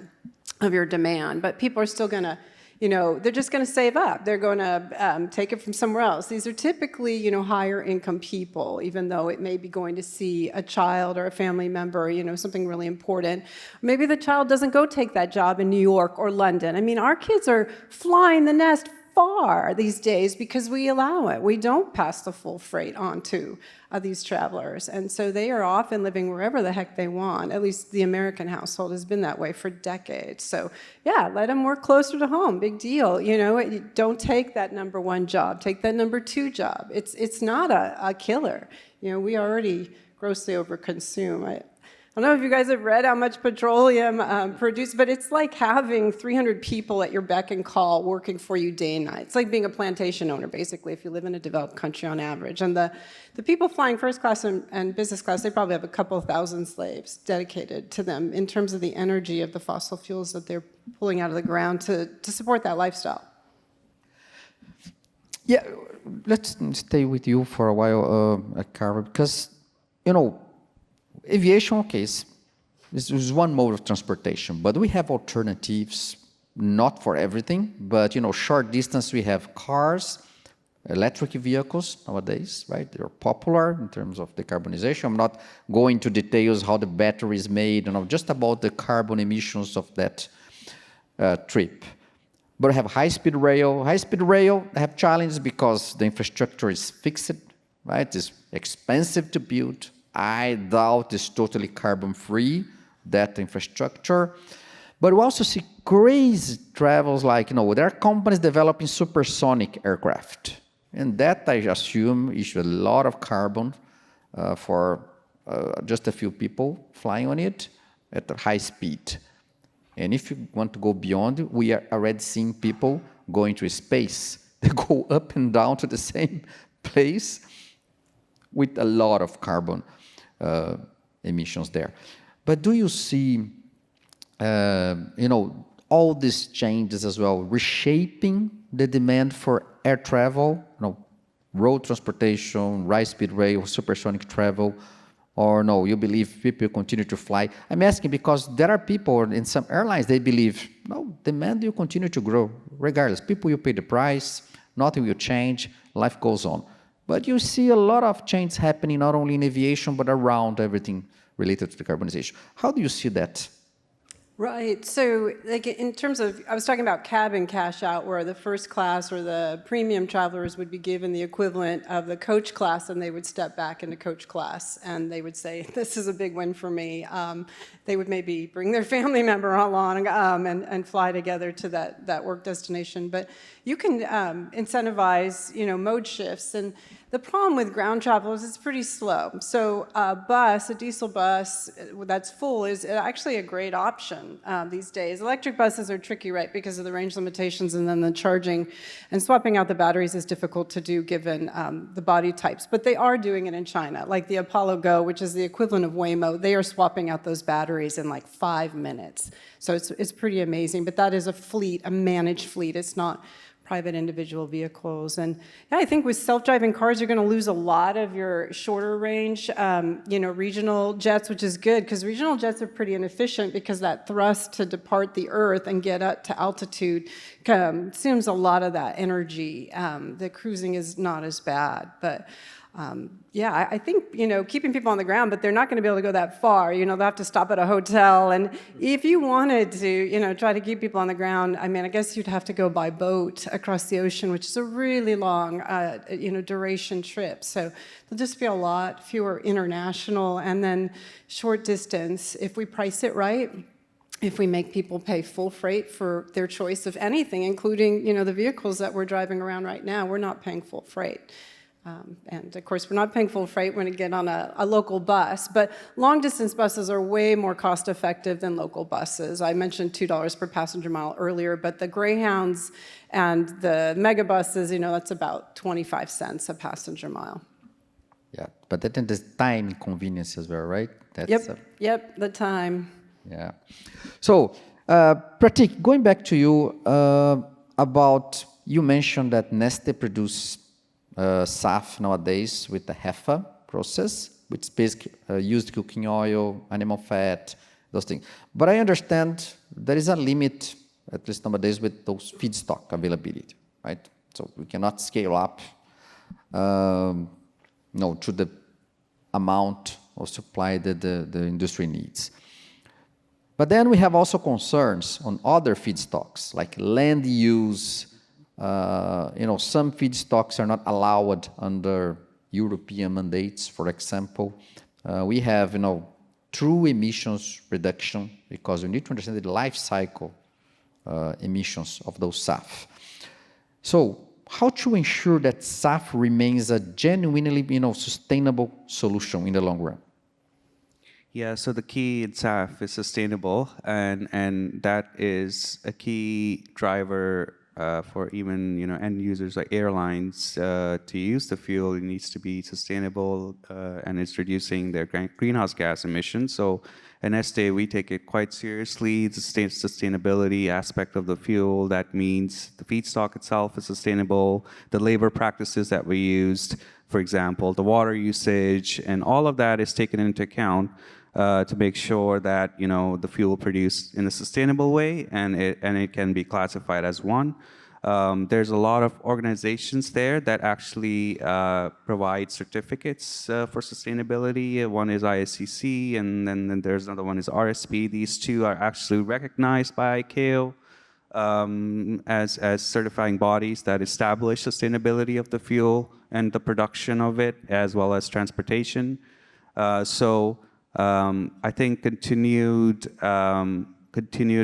of your demand. But people are still going to, they're just going to save up. They're going to take it from somewhere else. These are typically, higher income people, even though it may be going to see a child or a family member, something really important. Maybe the child doesn't go take that job in New York or London. Our kids are flying the nest far these days because we allow it. We don't pass the full freight on to these travelers. And so they are often living wherever the heck they want. At least the American household has been that way for decades. So yeah, let them work closer to home. Big deal. Don't take that number one job. Take that number two job. It's not a killer. We already grossly overconsume. I don't know if you guys have read how much petroleum produced, but it's like having 300 people at your beck and call working for you day and night. It's like being a plantation owner, basically, if you live in a developed country on average. And the people flying first class and business class, they probably have a couple of thousand slaves dedicated to them in terms of the energy of the fossil fuels that they're pulling out of the ground to support that lifestyle. Yeah, let's stay with you for a while, Carol, because, aviation, okay, this is one mode of transportation, but we have alternatives, not for everything, but, short distance, we have cars, electric vehicles nowadays, right? They're popular in terms of decarbonization. I'm not going into details how the battery is made, just about the carbon emissions of that trip. But we have high-speed rail. High-speed rail have challenges because the infrastructure is fixed, right? It's expensive to build. I doubt it's totally carbon-free, that infrastructure. But we also see crazy travels like, there are companies developing supersonic aircraft. And that, I assume, is a lot of carbon for just a few people flying on it at a high speed. And if you want to go beyond, we are already seeing people going to space. They go up and down to the same place with a lot of carbon emissions there. But do you see, all these changes as well, reshaping the demand for air travel, road transportation, high-speed rail, supersonic travel, or no, you believe people continue to fly? I'm asking because there are people in some airlines, they believe, no, demand will continue to grow, regardless. People will pay the price, nothing will change, life goes on. But you see a lot of change happening, not only in aviation, but around everything related to decarbonization. How do you see that? Right. So, like in terms of, I was talking about cabin cash out, where the first class or the premium travelers would be given the equivalent of the coach class, and they would step back into coach class, and they would say, "This is a big win for me." They would maybe bring their family member along and fly together to that work destination. But you can incentivize, mode shifts. And the problem with ground travel is it's pretty slow. So a diesel bus that's full is actually a great option these days. Electric buses are tricky, right, because of the range limitations, and then the charging and swapping out the batteries is difficult to do given the body types. But they are doing it in China, like the Apollo Go, which is the equivalent of Waymo. They are swapping out those batteries in like 5 minutes. So it's pretty amazing. But that is a fleet, a managed fleet. It's not private individual vehicles. And yeah, I think with self-driving cars, you're going to lose a lot of your shorter range, regional jets, which is good because regional jets are pretty inefficient because that thrust to depart the Earth and get up to altitude consumes a lot of that energy. The cruising is not as bad, but I think, keeping people on the ground, but they're not going to be able to go that far. They'll have to stop at a hotel. And if you wanted to, try to keep people on the ground, I guess you'd have to go by boat across the ocean, which is a really long, duration trip. So there'll just be a lot fewer international and then short distance. If we price it right, if we make people pay full freight for their choice of anything, including, the vehicles that we're driving around right now, we're not paying full freight. And of course, we're not paying full freight when you get on a local bus, but long-distance buses are way more cost-effective than local buses. I mentioned $2 per passenger mile earlier, but the Greyhounds and the megabuses, that's about 25 cents a passenger mile. Yeah, but then there's time inconvenience as well, right? Yep, the time. Yeah. So, Pratik, going back to you you mentioned that Neste produces SAF nowadays with the HEFA process, which is basically used cooking oil, animal fat, those things. But I understand there is a limit, at least nowadays, with those feedstock availability, right? So we cannot scale up to the amount of supply that the industry needs. But then we have also concerns on other feedstocks, like land use. Some feedstocks are not allowed under European mandates, for example. We have, true emissions reduction because we need to understand the life cycle emissions of those SAF. So how to ensure that SAF remains a genuinely, sustainable solution in the long run? Yeah, so the key in SAF is sustainable, and that is a key driver for even end users like airlines to use the fuel. It needs to be sustainable, and it's reducing their greenhouse gas emissions. So at Neste, we take it quite seriously. The sustainability aspect of the fuel, that means the feedstock itself is sustainable, the labor practices that we used, for example, the water usage, and all of that is taken into account to make sure that the fuel produced in a sustainable way and it can be classified as one. There's a lot of organizations there that actually provide certificates for sustainability. One is ISCC, and then there's another one is RSP. These two are actually recognized by ICAO as certifying bodies that establish sustainability of the fuel and the production of it, as well as transportation. I think continued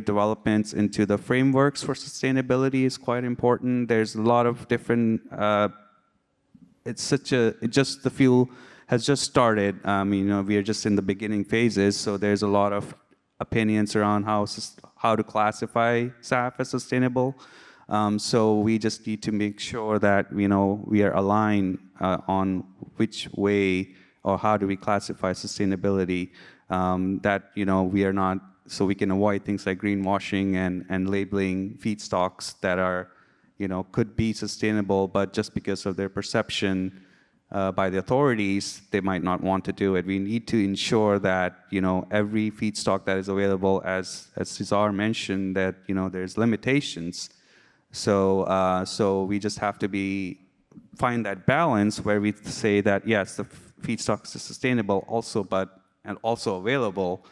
developments into the frameworks for sustainability is quite important. There's a lot of different. The fuel has just started. We are just in the beginning phases, so there's a lot of opinions around how to classify SAF as sustainable. So we just need to make sure that we are aligned on which way or how do we classify sustainability, that we are not, so we can avoid things like greenwashing and labeling feedstocks that are, could be sustainable, but just because of their perception by the authorities, they might not want to do it. We need to ensure that, every feedstock that is available, as Cesar mentioned, that, there's limitations. So we just have to find that balance where we say that, yes, the feedstocks are sustainable also, and also available,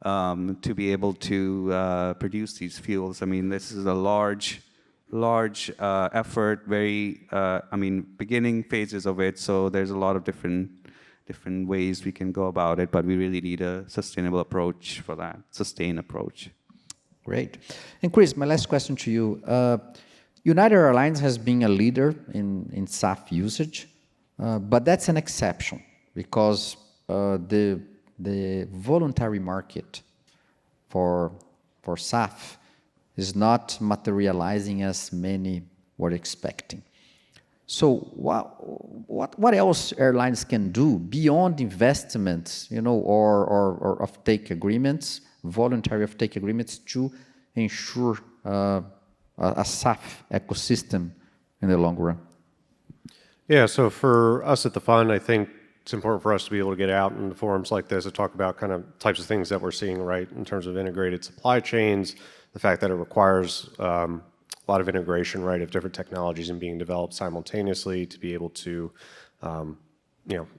to be able to produce these fuels. I mean, this is a large effort, beginning phases of it, so there's a lot of different ways we can go about it, but we really need a sustainable approach for that, sustained approach. Great. And Chris, my last question to you. United Airlines has been a leader in SAF usage, but that's an exception because the voluntary market for SAF is not materializing as many were expecting. So what else airlines can do beyond investments, or offtake agreements, voluntary offtake agreements to ensure a SAF ecosystem in the long run? Yeah, so for us at the fund, I think it's important for us to be able to get out in forums like this to talk about kind of types of things that we're seeing, right, in terms of integrated supply chains, the fact that it requires a lot of integration, right, of different technologies and being developed simultaneously to be able to,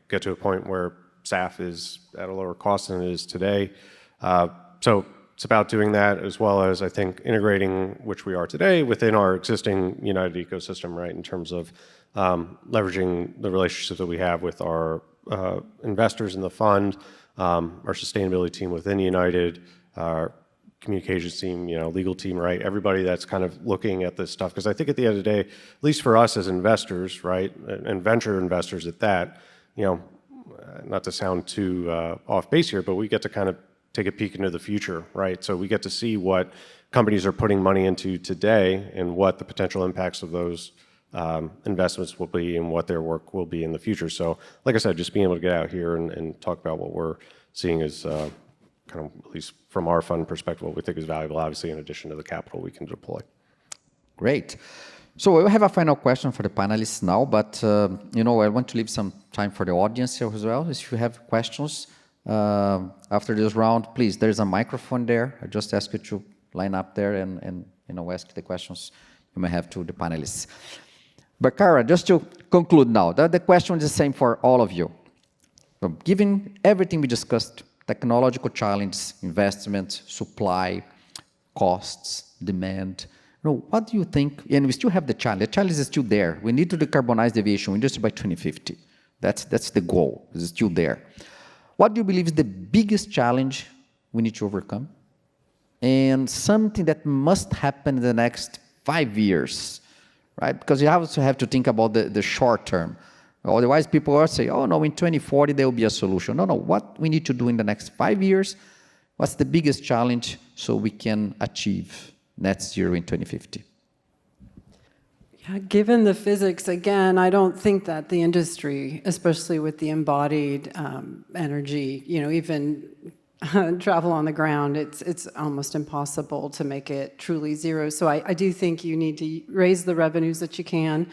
get to a point where SAF is at a lower cost than it is today. So it's about doing that as well as, I think, integrating, which we are today, within our existing United ecosystem, right, in terms of leveraging the relationships that we have with our investors in the fund, our sustainability team within United, our communications team, legal team, right? Everybody that's kind of looking at this stuff. Because I think at the end of the day, at least for us as investors, right, and venture investors at that, not to sound too off base here, but we get to kind of take a peek into the future, right? So we get to see what companies are putting money into today and what the potential impacts of those investments will be and what their work will be in the future. So like I said, just being able to get out here and talk about what we're seeing is kind of, at least from our fund perspective, what we think is valuable, obviously, in addition to the capital we can deploy. Great. So we'll have a final question for the panelists now, but I want to leave some time for the audience here as well. If you have questions after this round, please, there's a microphone there. I just ask you to line up there and ask the questions you may have to the panelists. But Kara, just to conclude now, the question is the same for all of you. So given everything we discussed, technological challenges, investment, supply, costs, demand, what do you think? And we still have the challenge. The challenge is still there. We need to decarbonize the aviation industry by 2050. That's the goal. It's still there. What do you believe is the biggest challenge we need to overcome? And something that must happen in the next 5 years, right? Because you also have to think about the short term. Otherwise, people will say, oh, no, in 2040, there will be a solution. No, what we need to do in the next 5 years, what's the biggest challenge so we can achieve net zero in 2050? Yeah, given the physics, again, I don't think that the industry, especially with the embodied energy, even travel on the ground, it's almost impossible to make it truly zero. So I do think you need to raise the revenues that you can,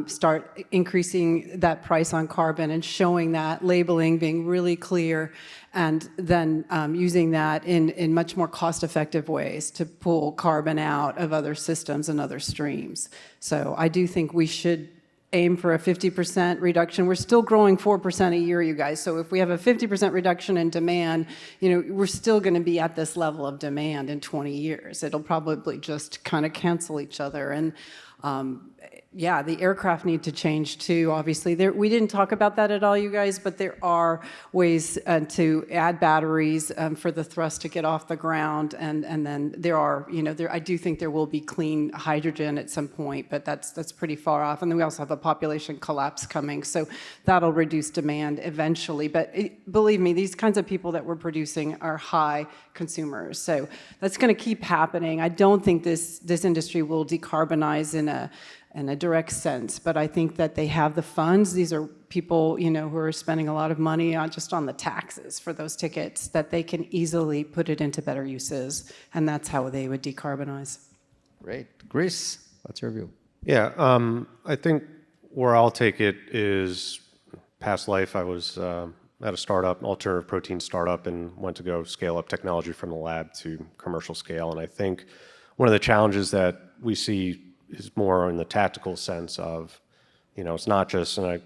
start increasing that price on carbon and showing that, labeling, being really clear, and then using that in much more cost-effective ways to pull carbon out of other systems and other streams. So I do think we should aim for a 50% reduction. We're still growing 4% a year, you guys. So if we have a 50% reduction in demand, we're still going to be at this level of demand in 20 years. It'll probably just kind of cancel each other. And yeah, the aircraft need to change too, obviously. We didn't talk about that at all, you guys, but there are ways to add batteries for the thrust to get off the ground. And then there are, I do think there will be clean hydrogen at some point, but that's pretty far off. And then we also have a population collapse coming. So that'll reduce demand eventually. But believe me, these kinds of people that we're producing are high consumers. So that's going to keep happening. I don't think this industry will decarbonize in a direct sense, but I think that they have the funds. These are people, who are spending a lot of money just on the taxes for those tickets, that they can easily put it into better uses, and that's how they would decarbonize. Great. Chris, what's your view? Yeah, I think where I'll take it is past life. I was at a startup, alternative protein startup, and went to go scale up technology from the lab to commercial scale. And I think one of the challenges that we see is more in the tactical sense of, it's not just, and I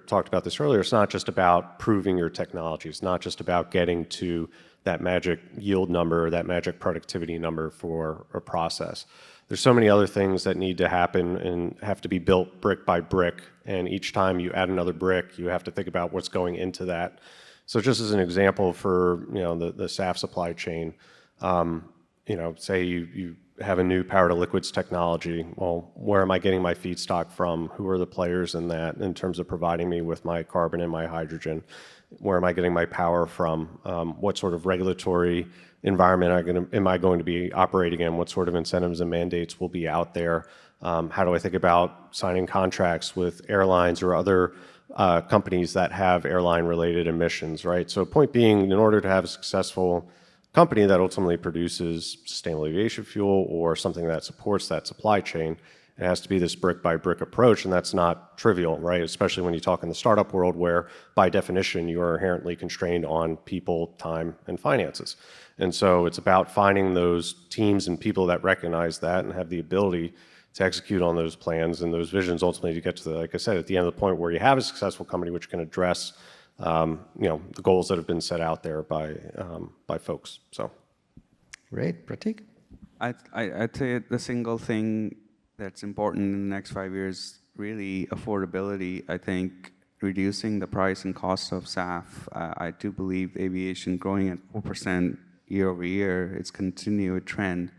talked about this earlier, it's not just about proving your technology. It's not just about getting to that magic yield number, that magic productivity number for a process. There's so many other things that need to happen and have to be built brick by brick. And each time you add another brick, you have to think about what's going into that. So just as an example for the SAF supply chain, say you have a new power to liquids technology. Well, where am I getting my feedstock from? Who are the players in that in terms of providing me with my carbon and my hydrogen? Where am I getting my power from? What sort of regulatory environment am I going to be operating in? What sort of incentives and mandates will be out there? How do I think about signing contracts with airlines or other companies that have airline-related emissions, right? So point being, in order to have a successful company that ultimately produces sustainable aviation fuel or something that supports that supply chain, it has to be this brick-by-brick approach, and that's not trivial, right? Especially when you talk in the startup world where, by definition, you are inherently constrained on people, time, and finances. And so it's about finding those teams and people that recognize that and have the ability to execute on those plans and those visions ultimately to get to like I said, at the end of the point where you have a successful company which can address the goals that have been set out there by folks. So, Great, Pratik. I'd say the single thing that's important in the next 5 years, really affordability. I think reducing the price and cost of SAF. I do believe aviation growing at 4% year over year. It's continued trend.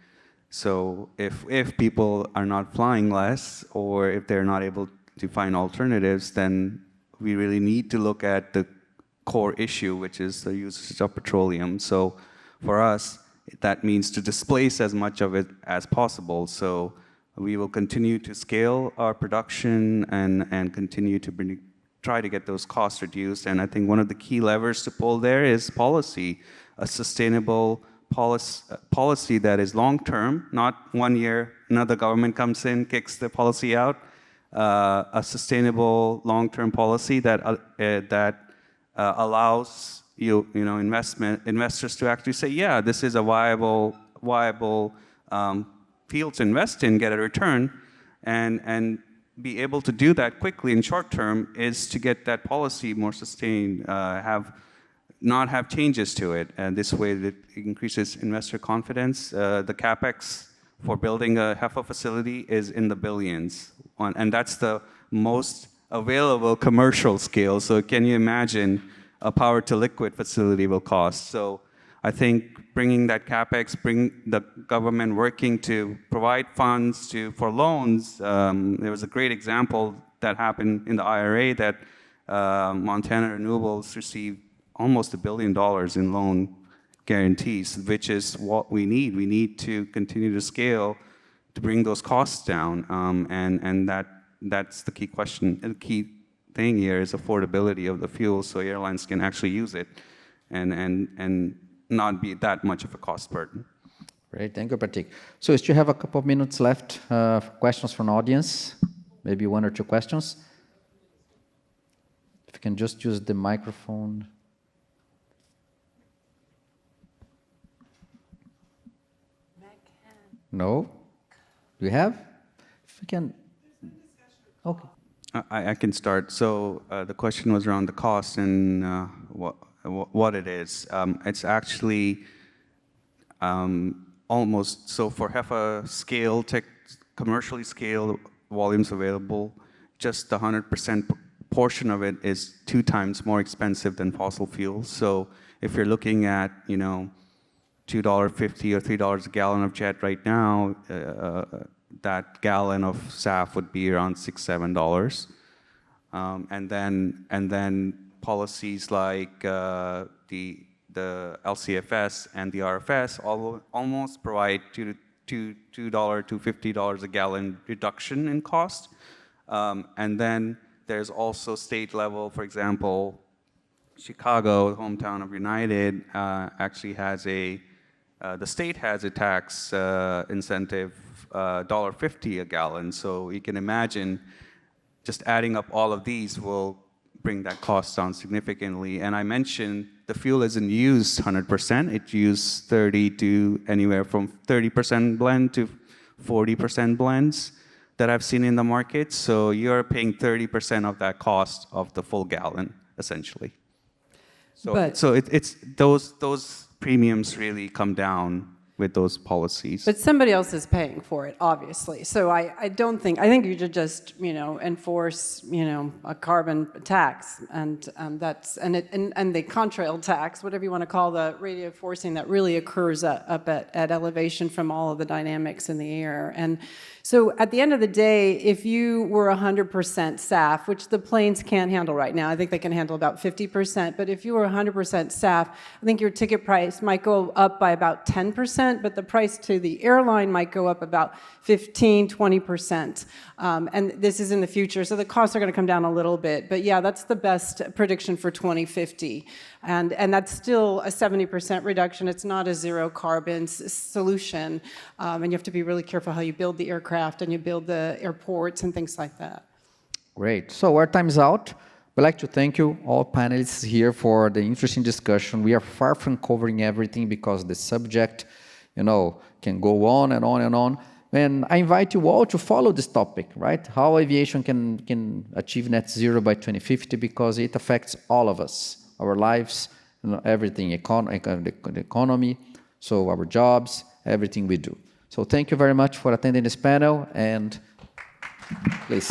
So if people are not flying less, or if they're not able to find alternatives, then we really need to look at the core issue, which is the usage of petroleum. So for us, that means to displace as much of it as possible. So we will continue to scale our production and continue to try to get those costs reduced. And I think one of the key levers to pull there is policy, a sustainable policy that is long-term, not 1 year, another government comes in, kicks the policy out. A sustainable long-term policy that allows investors to actually say, yeah, this is a viable field to invest in, get a return, and be able to do that quickly in short term is to get that policy more sustained, not have changes to it, and this way it increases investor confidence. The capex for building a HEFA facility is in the billions, and that's the most available commercial scale. So can you imagine a power to liquid facility will cost? So I think bringing that capex, bring the government working to provide funds for loans. There was a great example that happened in the IRA that Montana Renewables received almost $1 billion in loan guarantees, which is what we need. We need to continue to scale to bring those costs down, and that's the key question. The key thing here is affordability of the fuel, so airlines can actually use it, and not be that much of a cost burden. Great, thank you, Pratik. So we still have a couple of minutes left for questions from the audience, maybe 1 or 2 questions. If you can just use the microphone. No? Do you have? If you can. Okay. I can start. So the question was around the cost and what it is. It's actually almost, so for HEFA scale, commercially scaled volumes available, just the 100% portion of it is 2 times more expensive than fossil fuels. So if you're looking at, $2.50 or $3 a gallon of jet right now, that gallon of SAF would be around $6-7. And then policies like the LCFS and the RFS almost provide $2 to $50 a gallon reduction in cost. And then there's also state level, for example, Chicago, the hometown of United, actually has the state has a tax incentive, $1.50 a gallon. So you can imagine just adding up all of these will bring that cost down significantly. And I mentioned the fuel isn't used 100%. It's used 30 to anywhere from 30% blend to 40% blends that I've seen in the market. So you're paying 30% of that cost of the full gallon, essentially. So it's those premiums really come down with those policies. But somebody else is paying for it, obviously. So I think you should just, enforce, a carbon tax and the contrail tax, whatever you want to call the radio forcing that really occurs up at elevation from all of the dynamics in the air. And so at the end of the day, if you were 100% SAF, which the planes can't handle right now, I think they can handle about 50%, but if you were 100% SAF, I think your ticket price might go up by about 10%, but the price to the airline might go up about 15, 20%. And this is in the future, so the costs are going to come down a little bit. But yeah, that's the best prediction for 2050. And that's still a 70% reduction. It's not a zero carbon solution. And you have to be really careful how you build the aircraft and you build the airports and things like that. Great. So our time is out. We'd like to thank you, all panelists here, for the interesting discussion. We are far from covering everything because the subject, can go on and on and on. And I invite you all to follow this topic, right? How aviation can achieve net zero by 2050, because it affects all of us, our lives, everything, the economy, so our jobs, everything we do. So thank you very much for attending this panel, and please.